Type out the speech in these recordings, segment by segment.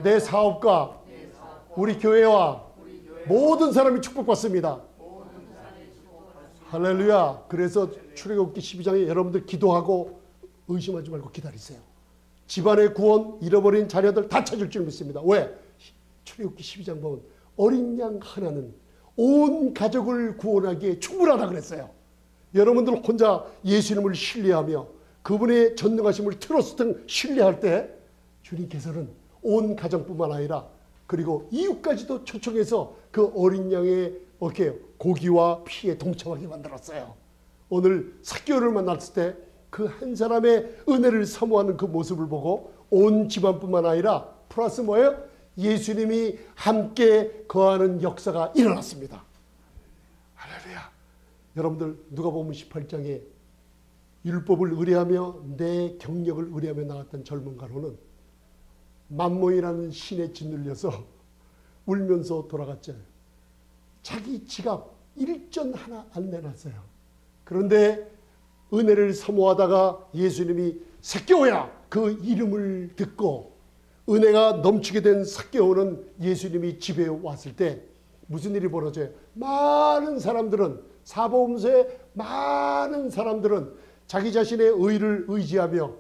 내 사업과 우리 교회와 모든 사람이 축복받습니다. 할렐루야. 그래서 출애굽기 12장에 여러분들 기도하고 의심하지 말고 기다리세요. 집안의 구원, 잃어버린 자녀들 다 찾을 줄 믿습니다. 왜? 출애굽기 12장 보면 어린 양 하나는 온 가족을 구원하기에 충분하다 그랬어요. 여러분들 혼자 예수님을 신뢰하며 그분의 전능하심을 트러스트 신뢰할 때 주님께서는 온 가정뿐만 아니라 그리고 이웃까지도 초청해서 그 어린 양의 고기와 피에 동참하게 만들었어요. 오늘 삭개오를 만났을 때 그 한 사람의 은혜를 사모하는 그 모습을 보고 온 집안뿐만 아니라 플러스 뭐예요? 예수님이 함께 거하는 역사가 일어났습니다. 할렐루야. 여러분들 누가복음 18장에 율법을 의뢰하며 내 경력을 의뢰하며 나갔던 젊은 가로는 만몬이라는 신에 짓눌려서 울면서 돌아갔죠. 자기 지갑 1전 하나 안 내놨어요. 그런데 은혜를 사모하다가 예수님이 삭개오야 그 이름을 듣고 은혜가 넘치게 된 삭개오는 예수님이 집에 왔을 때 무슨 일이 벌어져요? 많은 사람들은 사복음서의 많은 사람들은 자기 자신의 의를 의지하며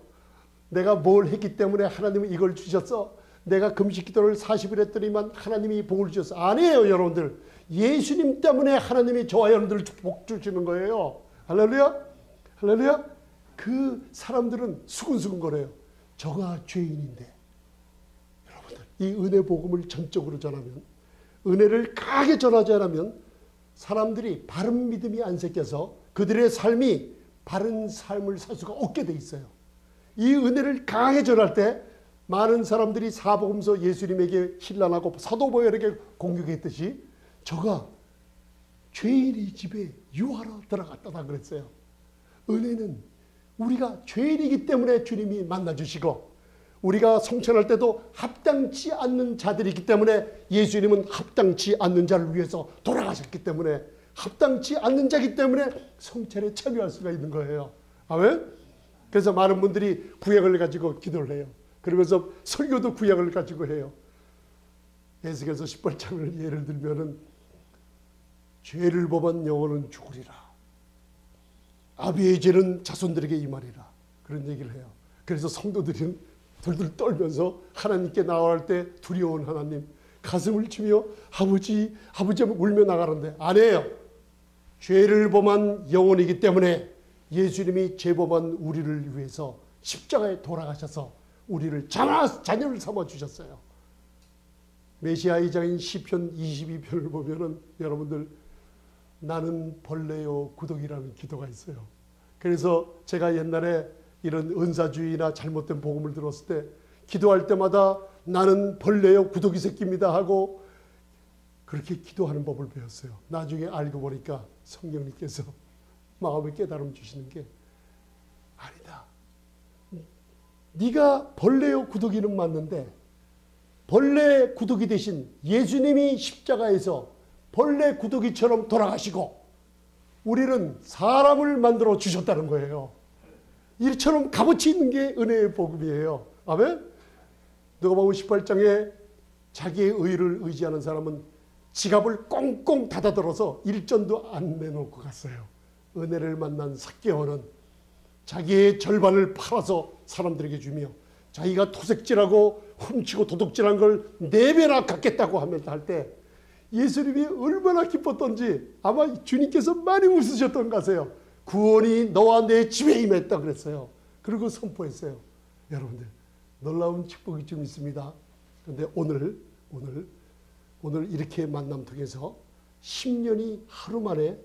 내가 뭘 했기 때문에 하나님은 이걸 주셨어. 내가 금식 기도를 40일 했더니만 하나님이 복을 주셨어. 아니에요 여러분들. 예수님 때문에 하나님이 저와 여러분들 복 주시는 거예요. 할렐루야. 할렐루야. 그 사람들은 수근수근 거려요. 저가 죄인인데. 여러분들 이 은혜 복음을 전적으로 전하면 은혜를 강하게 전하지 않으면 사람들이 바른 믿음이 안 생겨서 그들의 삶이 바른 삶을 살 수가 없게 돼 있어요. 이 은혜를 강하게 전할 때 많은 사람들이 사복음서 예수님에게 신랑하고 사도 바울에게 공격했듯이 저가 죄인의 집에 유하러 들어갔다 그랬어요. 은혜는 우리가 죄인이기 때문에 주님이 만나주시고 우리가 성천할 때도 합당치 않는 자들이기 때문에 예수님은 합당치 않는 자를 위해서 돌아가셨기 때문에 합당치 않는 자이기 때문에 성천에 참여할 수가 있는 거예요. 아멘? 그래서 많은 분들이 구약을 가지고 기도를 해요. 그러면서 설교도 구약을 가지고 해요. 에스겔서 18장을 예를 들면은 죄를 범한 영혼은 죽으리라. 아비의 죄는 자손들에게 임하리라. 그런 얘기를 해요. 그래서 성도들은 들들 떨면서 하나님께 나아갈 때 두려운 하나님 가슴을 치며 아버지 하면 울며 나가는데 아니에요. 죄를 범한 영혼이기 때문에 예수님이 죄범한 우리를 위해서 십자가에 돌아가셔서 우리를 자녀를 삼아 주셨어요. 메시아의 장인 시편 22편을 보면은 여러분들 나는 벌레요 구독이라는 기도가 있어요. 그래서 제가 옛날에 이런 은사주의나 잘못된 복음을 들었을 때 기도할 때마다 나는 벌레요 구독이 새끼입니다 하고 그렇게 기도하는 법을 배웠어요. 나중에 알고 보니까 성령님께서 마음의 깨달음 주시는 게 아니다. 네가 벌레요 구독이는 맞는데 벌레 구독이 대신 예수님이 십자가에서 벌레 구더기처럼 돌아가시고 우리는 사람을 만들어 주셨다는 거예요. 이처럼 값어치 있는 게 은혜의 복음이에요. 아멘? 누가복음 18장에 자기의 의를 의지하는 사람은 지갑을 꽁꽁 닫아들어서 일전도 안 내놓고 갔어요. 은혜를 만난 삭개오는 자기의 절반을 팔아서 사람들에게 주며 자기가 토색질하고 훔치고 도둑질한 걸 4배나 갚겠다고 하면서 할 때 예수님이 얼마나 기뻤던지 아마 주님께서 많이 웃으셨던 것 같아요. 구원이 너와 내 집에 임했다 그랬어요. 그리고 선포했어요. 여러분들 놀라운 축복이 좀 있습니다. 그런데 오늘 이렇게 만남 통해서 10년이 하루 만에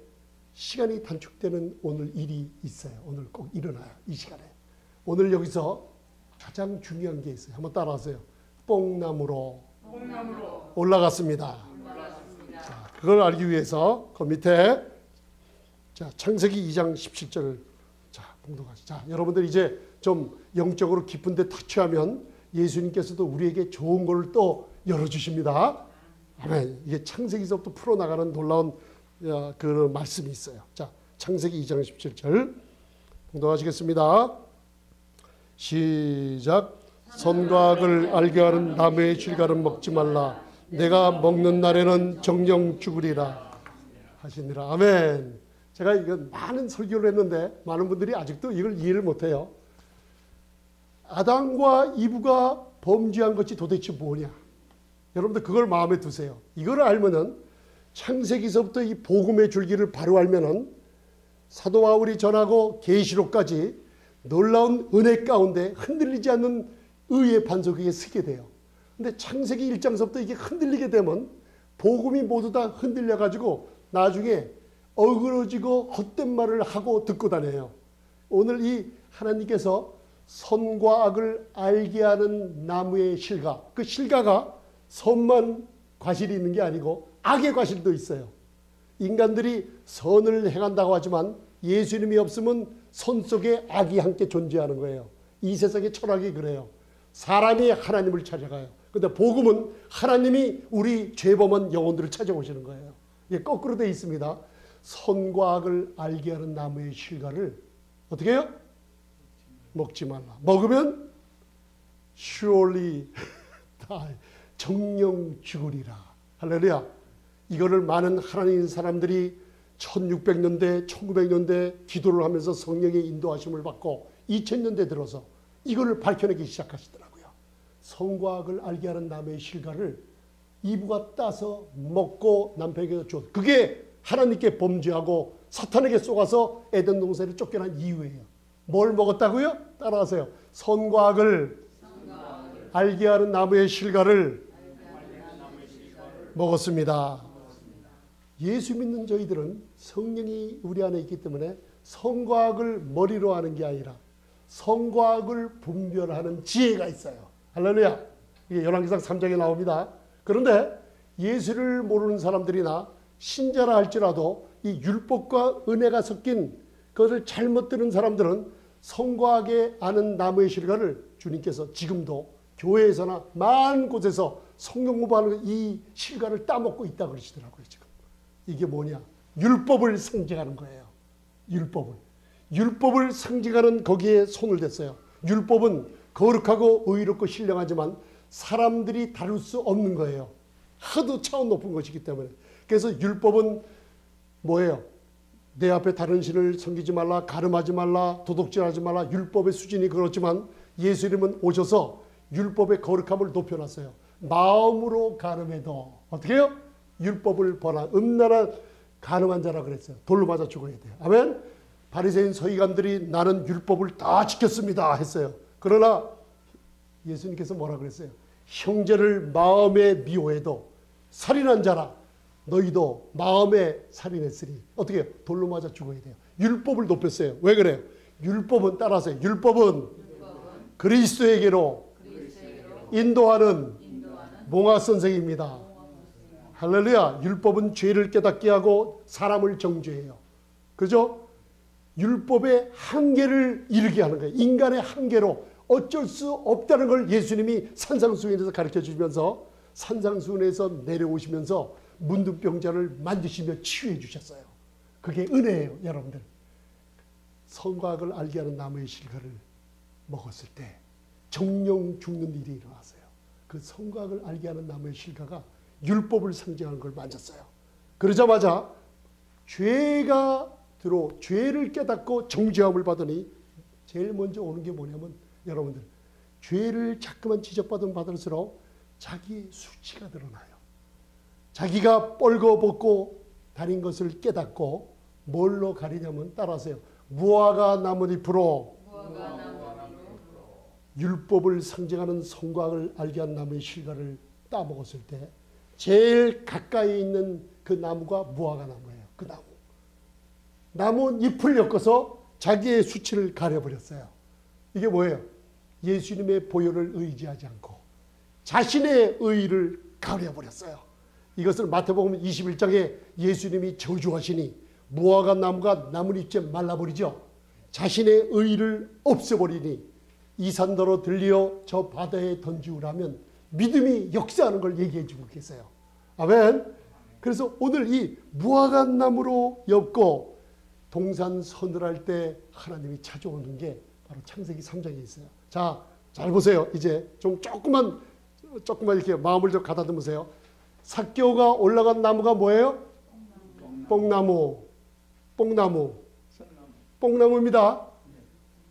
시간이 단축되는 오늘 일이 있어요. 오늘 꼭 일어나요. 이 시간에. 오늘 여기서 가장 중요한 게 있어요. 한번 따라하세요. 뽕나무로 올라갔습니다. 자, 그걸 알기 위해서 그 밑에 자, 창세기 2장 17절을 자, 봉독하시죠. 자, 여러분들 이제 좀 영적으로 깊은 데 터치하면 예수님께서도 우리에게 좋은 걸 또 열어주십니다. 아멘. 이게 창세기서부터 풀어나가는 놀라운 그 말씀이 있어요. 자, 창세기 2장 17절 봉독하시겠습니다. 시작. 선과 악을 알게 하는 나무의 실과는 먹지 말라. 내가 먹는 날에는 정령 죽으리라 하시니라. 아멘. 제가 이건 많은 설교를 했는데 많은 분들이 아직도 이걸 이해를 못해요. 아담과 이브가 범죄한 것이 도대체 뭐냐? 여러분들 그걸 마음에 두세요. 이걸 알면은 창세기서부터 이 복음의 줄기를 바로 알면은 사도 바울이 전하고 계시록까지 놀라운 은혜 가운데 흔들리지 않는 의의 반석 위에 서게 돼요. 근데 창세기 1장서부터 이게 흔들리게 되면 복음이 모두 다 흔들려 가지고 나중에 어그러지고 헛된 말을 하고 듣고 다녀요. 오늘 이 하나님께서 선과 악을 알게 하는 나무의 실과, 그 실과가 선만 과실이 있는 게 아니고 악의 과실도 있어요. 인간들이 선을 행한다고 하지만 예수님이 없으면 선 속에 악이 함께 존재하는 거예요. 이 세상의 철학이 그래요. 사람이 하나님을 찾아가요. 근데 복음은 하나님이 우리 죄범한 영혼들을 찾아오시는 거예요. 이게 거꾸로 되어 있습니다. 선과 악을 알게 하는 나무의 실과를 어떻게 해요? 먹지 말라. 먹으면 surely die. 정령 죽으리라. 할렐루야. 이거를 많은 하나님 사람들이 1600년대, 1900년대 기도를 하면서 성령의 인도하심을 받고 2000년대 들어서 이거를 밝혀내기 시작하시더라고요. 선과 악을 알게 하는 나무의 실과를 이브가 따서 먹고 남편에게 줘. 그게 하나님께 범죄하고 사탄에게 쏘가서 에덴 동산을 쫓겨난 이유예요. 뭘 먹었다고요? 따라하세요. 선과 악을 알게 하는 나무의 실과를 먹었습니다. 예수 믿는 저희들은 성령이 우리 안에 있기 때문에 선과 악을 머리로 하는 게 아니라 선과 악을 분별하는 지혜가 있어요. 할렐루야. 이게 열왕기상 3장에 나옵니다. 그런데 예수를 모르는 사람들이나 신자라 할지라도 이 율법과 은혜가 섞인 그것을 잘못 들은 사람들은 선과 악에 아는 나무의 실과를 주님께서 지금도 교회에서나 많은 곳에서 성경 공부하는 이 실과를 따먹고 있다고 그러시더라고요. 지금 이게 뭐냐? 율법을 상징하는 거예요. 율법을 상징하는 거기에 손을 댔어요. 율법은 거룩하고 의롭고 신령하지만 사람들이 다룰 수 없는 거예요. 하도 차원 높은 것이기 때문에. 그래서 율법은 뭐예요? 내 앞에 다른 신을 섬기지 말라, 가늠하지 말라, 도둑질하지 말라. 율법의 수준이 그렇지만 예수님은 오셔서 율법의 거룩함을 높여놨어요. 마음으로 가늠해도 어떻게 해요? 율법을 범한 음란한 가늠한 자라 그랬어요. 돌로 맞아 죽어야 돼요. 아멘. 바리새인 서기관들이 나는 율법을 다 지켰습니다 했어요. 그러나 예수님께서 뭐라 그랬어요? 형제를 마음에 미워해도 살인한 자라 너희도 마음에 살인했으니 어떻게 해요? 돌로 맞아 죽어야 돼요. 율법을 높였어요. 왜 그래요? 율법은 따라하세요. 율법은 그리스도에게로 인도하는 몽화 선생입니다. 할렐루야. 율법은 죄를 깨닫게 하고 사람을 정죄해요. 그죠? 율법의 한계를 이르게 하는 거예요. 인간의 한계로 어쩔 수 없다는 걸 예수님이 산상수훈에서 가르쳐 주시면서 산상수훈에서 내려오시면서 문둥병자를 만드시며 치유해 주셨어요. 그게 은혜예요. 여러분들. 선과 악을 알게 하는 나무의 실과를 먹었을 때 정령 죽는 일이 일어났어요. 그 선과 악을 알게 하는 나무의 실과가 율법을 상징하는 걸 만졌어요. 그러자마자 죄가 죄를 깨닫고 정죄함을 받으니 제일 먼저 오는 게 뭐냐면 여러분들 죄를 자꾸만 지적받을수록 자기의 수치가 드러나요. 자기가 뻘거벗고 다닌 것을 깨닫고 뭘로 가리냐면 따라하세요. 무화과 나뭇잎으로 율법을 상징하는 선과 악을 알게 한 나무의 실과를 따먹었을 때 제일 가까이 있는 그 나무가 무화과 나무예요. 그 나무 잎을 엮어서 자기의 수치를 가려버렸어요. 이게 뭐예요? 예수님의 보혈을 의지하지 않고 자신의 의의를 가려버렸어요. 이것을 마태복음 21장에 예수님이 저주하시니 무화과 나무가 나뭇잎째 말라버리죠. 자신의 의의를 없애버리니 이 산더러 들리어 저 바다에 던지우라면 믿음이 역사하는 걸 얘기해 주고 계세요. 아멘. 그래서 오늘 이 무화과 나무로 엮고 동산 서늘할 때 하나님이 찾아오는 게 바로 창세기 3장에 있어요. 자, 잘 보세요. 이제 좀 조금만 이렇게 마음을 좀 가다듬으세요. 삭개오가 올라간 나무가 뭐예요? 뽕나무입니다.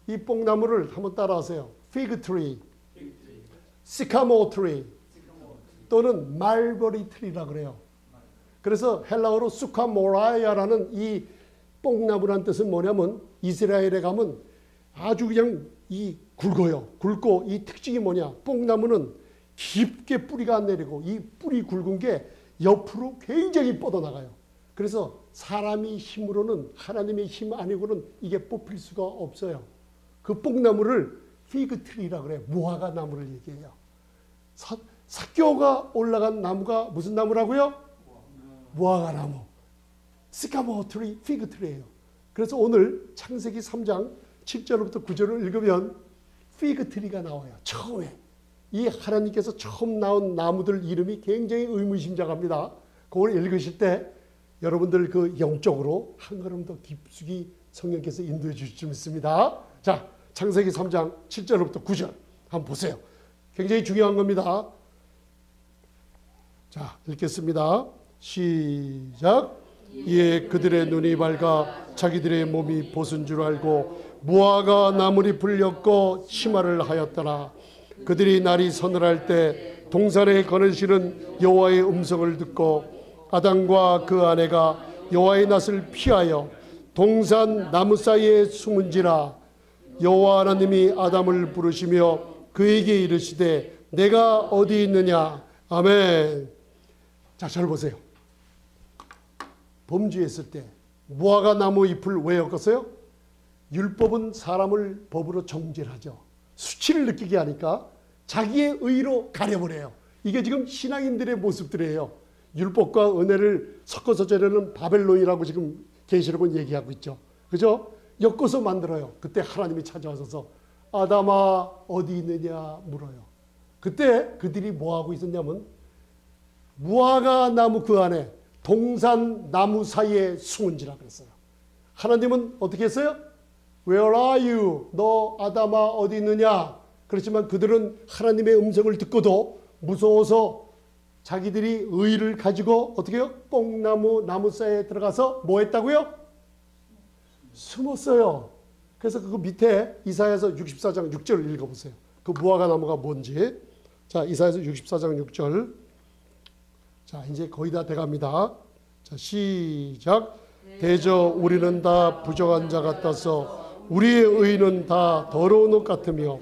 이 뽕나무를 한번 따라하세요. fig tree, sycamore tree 또는 말버리 트리라 그래요. 그래서 헬라어로 수카모라야라는 이 뽕나무란 뜻은 뭐냐면 이스라엘에 가면 아주 그냥 이 굵어요. 굵고 이 특징이 뭐냐? 뽕나무는 깊게 뿌리가 안 내리고 이 뿌리 굵은 게 옆으로 굉장히 뻗어나가요. 그래서 사람이 힘으로는 하나님의 힘 아니고는 이게 뽑힐 수가 없어요. 그 뽕나무를 피그트리라 그래요. 무화과 나무를 얘기해요. 삭개오가 올라간 나무가 무슨 나무라고요? 무화과 나무. 시카모어 트리, 피그 트리예요. 그래서 오늘 창세기 3장 7절부터 9절을 읽으면 피그 트리가 나와요. 처음에. 이 하나님께서 처음 나온 나무들 이름이 굉장히 의문심장합니다. 그걸 읽으실 때 여러분들 그 영적으로 한 걸음 더 깊숙이 성령께서 인도해 주실 줄 믿습니다. 자, 창세기 3장 7절부터 9절 한번 보세요. 굉장히 중요한 겁니다. 자, 읽겠습니다. 시작. 이에 그들의 눈이 밝아 자기들의 몸이 벗은 줄 알고 무화과 나물이 불렸고 치마를 하였더라. 그들이 날이 서늘할 때 동산에 거느시는 여호와의 음성을 듣고 아담과 그 아내가 여호와의 낯을 피하여 동산 나무 사이에 숨은지라. 여호와 하나님이 아담을 부르시며 그에게 이르시되 내가 어디 있느냐. 아멘. 자, 잘 보세요. 범죄했을 때 무화과 나무 잎을 왜 엮었어요? 율법은 사람을 법으로 정죄하죠. 수치를 느끼게 하니까 자기의 의로 가려버려요. 이게 지금 신앙인들의 모습들이에요. 율법과 은혜를 섞어서 저려는 바벨론이라고 지금 계시록은 얘기하고 있죠. 그죠? 엮어서 만들어요. 그때 하나님이 찾아와서 아담아 어디 있느냐 물어요. 그때 그들이 뭐하고 있었냐면 무화과 나무 그 안에 동산 나무 사이에 숨은지라 그랬어요. 하나님은 어떻게 했어요? Where are you? 너 아담아 어디 있느냐? 그렇지만 그들은 하나님의 음성을 듣고도 무서워서 자기들이 의를 가지고 어떻게 해요? 뽕나무 나무 사이에 들어가서 뭐 했다고요? 숨었어요. 그래서 그 밑에 이사야서 64장 6절을 읽어보세요. 그 무화과 나무가 뭔지. 자, 이사야서 64장 6절. 자, 이제 거의 다 돼갑니다. 자, 시작. 대저 우리는 다 부정한 자 같아서 우리의 의는 다 더러운 옷 같으며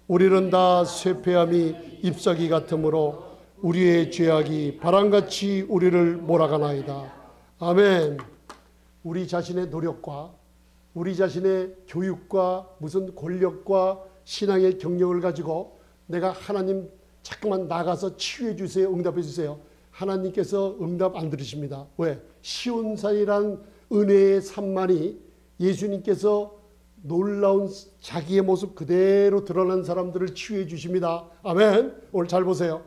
우리는 다 쇠폐함이 잎사귀 같으므로 우리의 죄악이 바람같이 우리를 몰아가나이다. 아멘. 우리 자신의 노력과 우리 자신의 교육과 무슨 권력과 신앙의 경력을 가지고 내가 하나님 자꾸만 나가서 치유해 주세요. 응답해 주세요. 하나님께서 응답 안 들으십니다. 왜? 시온산이란 은혜의 산만이 예수님께서 놀라운 자기의 모습 그대로 드러난 사람들을 치유해 주십니다. 아멘. 오늘 잘 보세요.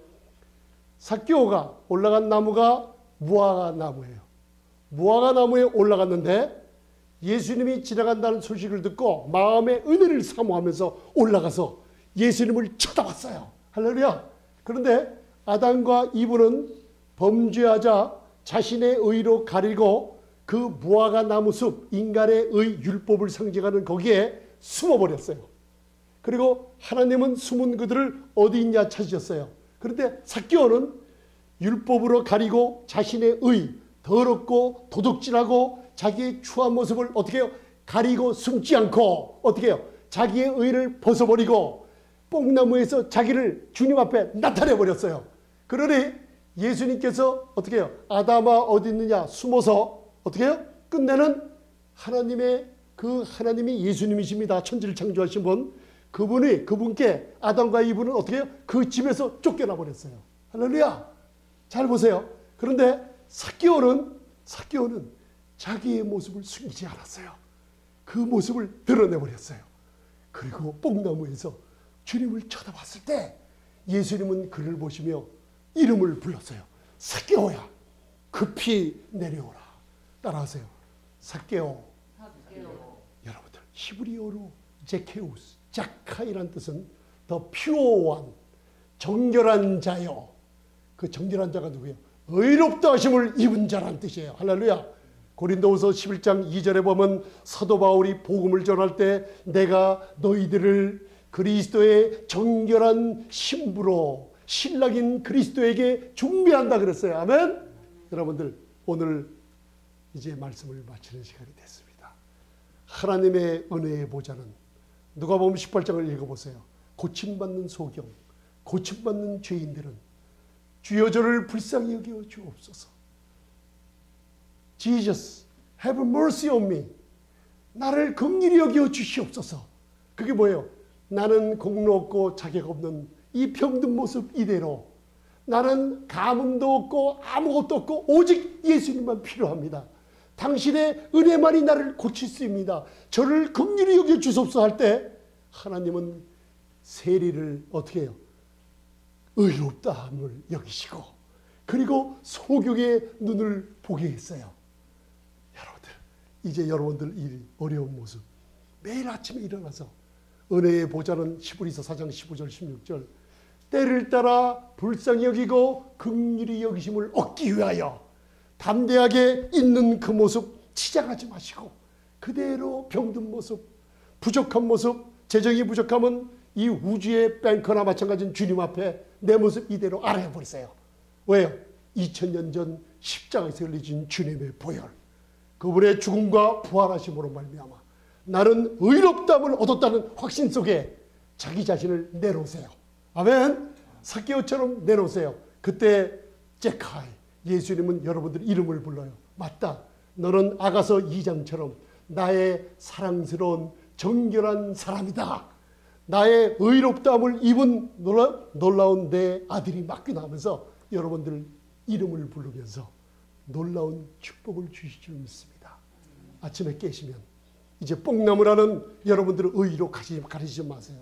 삭개오가 올라간 나무가 무화과 나무예요. 무화과 나무에 올라갔는데 예수님이 지나간다는 소식을 듣고 마음의 은혜를 사모하면서 올라가서 예수님을 쳐다봤어요. 할렐루야. 그런데 아담과 이브는 범죄하자 자신의 의로 가리고 그 무화과 나무 숲, 인간의 의 율법을 상징하는 거기에 숨어버렸어요. 그리고 하나님은 숨은 그들을 어디 있냐 찾으셨어요. 그런데 삭개오는 율법으로 가리고 자신의 의, 더럽고 도둑질하고 자기의 추한 모습을 어떻게 해요? 가리고 숨지 않고 어떻게 해요? 자기의 의를 벗어버리고 뽕나무에서 자기를 주님 앞에 나타내버렸어요. 그러니 예수님께서 어떻게 해요? 아담아 어디 있느냐 숨어서 어떻게 해요? 끝내는 하나님의 그 하나님이 예수님이십니다. 천지를 창조하신 분. 그분께 아담과 이브는 어떻게 해요? 그 집에서 쫓겨나 버렸어요. 할렐루야. 잘 보세요. 그런데 삭개오는 자기의 모습을 숨기지 않았어요. 그 모습을 드러내버렸어요. 그리고 뽕나무에서 주님을 쳐다봤을 때 예수님은 그를 보시며 이름을 불렀어요. 삭개오야 급히 내려오라. 따라하세요. 삭개오. 여러분들 히브리어로 제케우스, 자카이란 뜻은 더 퓨어한 정결한 자요. 그 정결한 자가 누구예요? 의롭다 하심을 입은 자라는 뜻이에요. 할렐루야. 고린도후서 11장 2절에 보면 사도 바울이 복음을 전할 때 내가 너희들을 그리스도의 정결한 신부로 신랑인 그리스도에게 준비한다 그랬어요. 아멘. 여러분들 오늘 이제 말씀을 마치는 시간이 됐습니다. 하나님의 은혜의 보좌는 누가복음 18장을 읽어보세요. 고침받는 소경, 고침받는 죄인들은 주여 저를 불쌍히 여겨 주옵소서. Jesus, have mercy on me. 나를 긍휼히 여겨 주시옵소서. 그게 뭐예요? 나는 공로 없고 자격 없는 이 병든 모습 이대로 나는 가뭄도 없고 아무것도 없고 오직 예수님만 필요합니다. 당신의 은혜만이 나를 고칠 수 있습니다. 저를 긍휼히 여겨 주옵소서 할 때 하나님은 세리를 어떻게 해요? 의롭다함을 여기시고 그리고 소경의 눈을 보게 했어요. 여러분들 이제 여러분들 이 어려운 모습 매일 아침에 일어나서 은혜의 보좌는 히브리서 4장 15절 16절 때를 따라 불쌍히 여기고 긍휼히 여기심을 얻기 위하여 담대하게 있는 그 모습 치장하지 마시고 그대로 병든 모습, 부족한 모습, 재정이 부족하면 이 우주의 뱅커나 마찬가지인 주님 앞에 내 모습 이대로 알아버리세요. 왜요? 2000년 전 십자가에서 흘리신 주님의 보혈, 그분의 죽음과 부활하심으로 말미암아 나는 의롭다함을 얻었다는 확신 속에 자기 자신을 내놓으세요. 아멘. 삭개오처럼 내놓으세요. 그때 제카이 예수님은 여러분들 이름을 불러요. 맞다. 너는 아가서 2장처럼 나의 사랑스러운 정결한 사람이다. 나의 의롭다함을 입은 놀라운 내 아들이 맞구나 하면서 여러분들 이름을 부르면서 놀라운 축복을 주실 줄 믿습니다. 아침에 깨시면 이제 뽕나무라는 여러분들의 의로 가리지 마세요.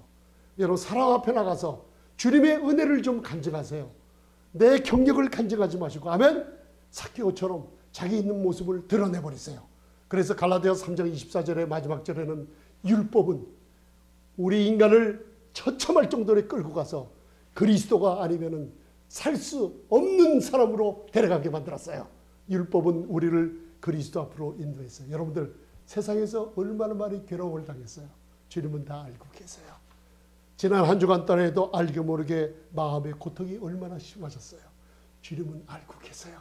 여러분 사람 앞에 나가서 주님의 은혜를 좀 간증하세요. 내 경력을 간증하지 마시고 아멘. 삭개오처럼 자기 있는 모습을 드러내버리세요. 그래서 갈라디아서 3장 24절의 마지막 절에는 율법은 우리 인간을 처참할 정도로 끌고 가서 그리스도가 아니면은 살 수 없는 사람으로 데려가게 만들었어요. 율법은 우리를 그리스도 앞으로 인도했어요. 여러분들 세상에서 얼마나 많이 괴로움을 당했어요. 주님은 다 알고 계세요. 지난 한 주간 동안에도 알게 모르게 마음의 고통이 얼마나 심하셨어요. 주님은 알고 계세요.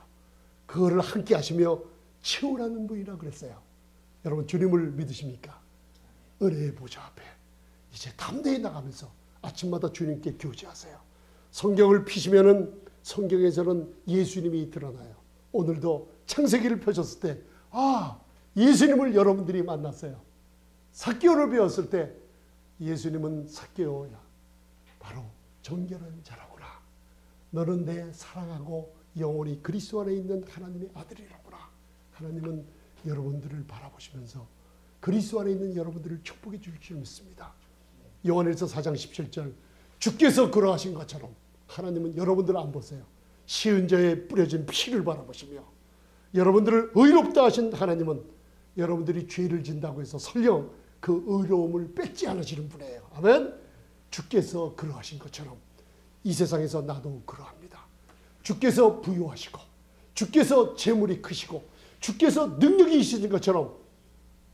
그거를 함께 하시며 채우라는 분이라고 그랬어요. 여러분 주님을 믿으십니까? 은혜의 보좌 앞에 이제 담대히 나가면서 아침마다 주님께 교제하세요. 성경을 피시면은 성경에서는 예수님이 드러나요. 오늘도 창세기를 펴셨을 때 예수님을 여러분들이 만났어요. 삭개오를 배웠을 때 예수님은 삭개오야 바로 정결한 자라구나. 너는 내 사랑하고 영원히 그리스도 안에 있는 하나님의 아들이라구나. 하나님은 여러분들을 바라보시면서 그리스도 안에 있는 여러분들을 축복해 주실 줄 믿습니다. 요한일서 4장 17절 주께서 그러하신 것처럼 하나님은 여러분들을 안 보세요. 시은자에 뿌려진 피를 바라보시며 여러분들을 의롭다 하신 하나님은 여러분들이 죄를 진다고 해서 설령 그 의로움을 뺏지 않으시는 분이에요. 아멘. 주께서 그러하신 것처럼 이 세상에서 나도 그러합니다. 주께서 부유하시고 주께서 재물이 크시고 주께서 능력이 있으신 것처럼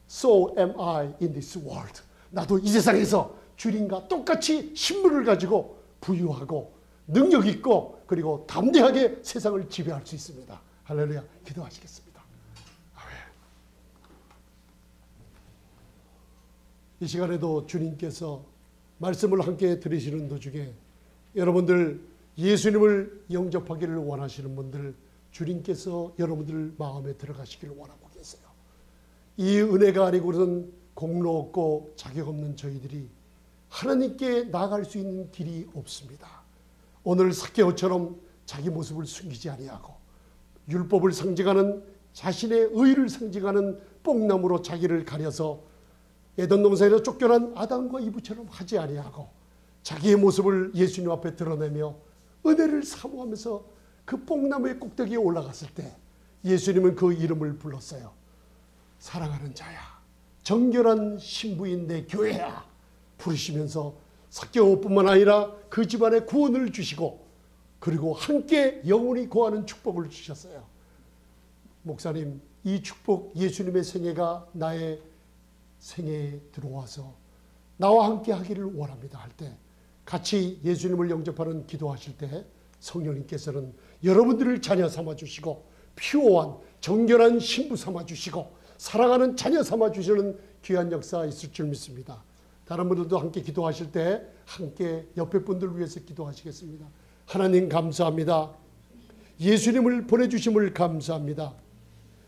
So am I in this world. 나도 이 세상에서 주님과 똑같이 신분을 가지고 부유하고 능력 있고 그리고 담대하게 세상을 지배할 수 있습니다. 할렐루야. 기도하시겠습니다. 아멘. 이 시간에도 주님께서 말씀을 함께 들으시는 도중에 여러분들 예수님을 영접하기를 원하시는 분들 주님께서 여러분들 마음에 들어가시기를 원하고 계세요. 이 은혜가 아니고는 공로 없고 자격 없는 저희들이 하나님께 나아갈 수 있는 길이 없습니다. 오늘 삭개오처럼 자기 모습을 숨기지 아니하고 율법을 상징하는 자신의 의를 상징하는 뽕나무로 자기를 가려서 에덴 동산에서 쫓겨난 아담과 이브처럼 하지 아니하고 자기의 모습을 예수님 앞에 드러내며 은혜를 사모하면서 그 뽕나무의 꼭대기에 올라갔을 때 예수님은 그 이름을 불렀어요. 사랑하는 자야, 정결한 신부인 내 교회야 부르시면서 사개오뿐만 아니라 그 집안에 구원을 주시고 그리고 함께 영원히 거하는 축복을 주셨어요. 목사님, 이 축복 예수님의 생애가 나의 생애에 들어와서 나와 함께 하기를 원합니다 할 때 같이 예수님을 영접하는 기도하실 때 성령님께서는 여러분들을 자녀 삼아주시고 피오한 정결한 신부 삼아주시고 사랑하는 자녀 삼아주시는 귀한 역사 있을 줄 믿습니다. 다른 분들도 함께 기도하실 때 함께 옆에 분들 위해서 기도하시겠습니다. 하나님 감사합니다. 예수님을 보내주심을 감사합니다.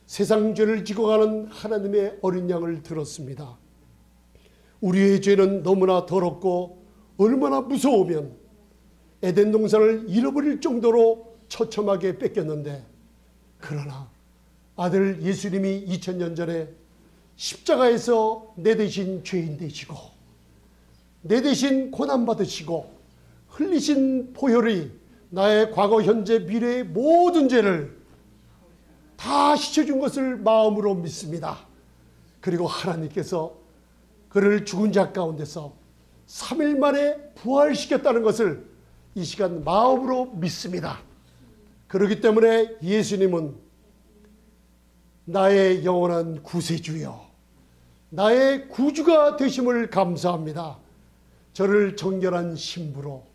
세상 죄를 지고 가는 하나님의 어린 양을 들었습니다. 우리의 죄는 너무나 더럽고 얼마나 무서우면 에덴 동산을 잃어버릴 정도로 처참하게 뺏겼는데 그러나 아들 예수님이 2000년 전에 십자가에서 내 대신 죄인 되시고 내 대신 고난받으시고 흘리신 보혈이 나의 과거 현재 미래의 모든 죄를 다 씻어준 것을 마음으로 믿습니다. 그리고 하나님께서 그를 죽은 자 가운데서 3일 만에 부활시켰다는 것을 이 시간 마음으로 믿습니다. 그렇기 때문에 예수님은 나의 영원한 구세주여 나의 구주가 되심을 감사합니다. 저를 정결한 신부로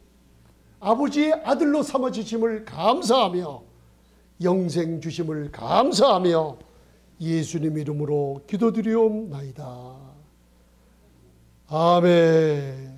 아버지의 아들로 삼아주심을 감사하며 영생 주심을 감사하며 예수님 이름으로 기도드리옵나이다. 아멘.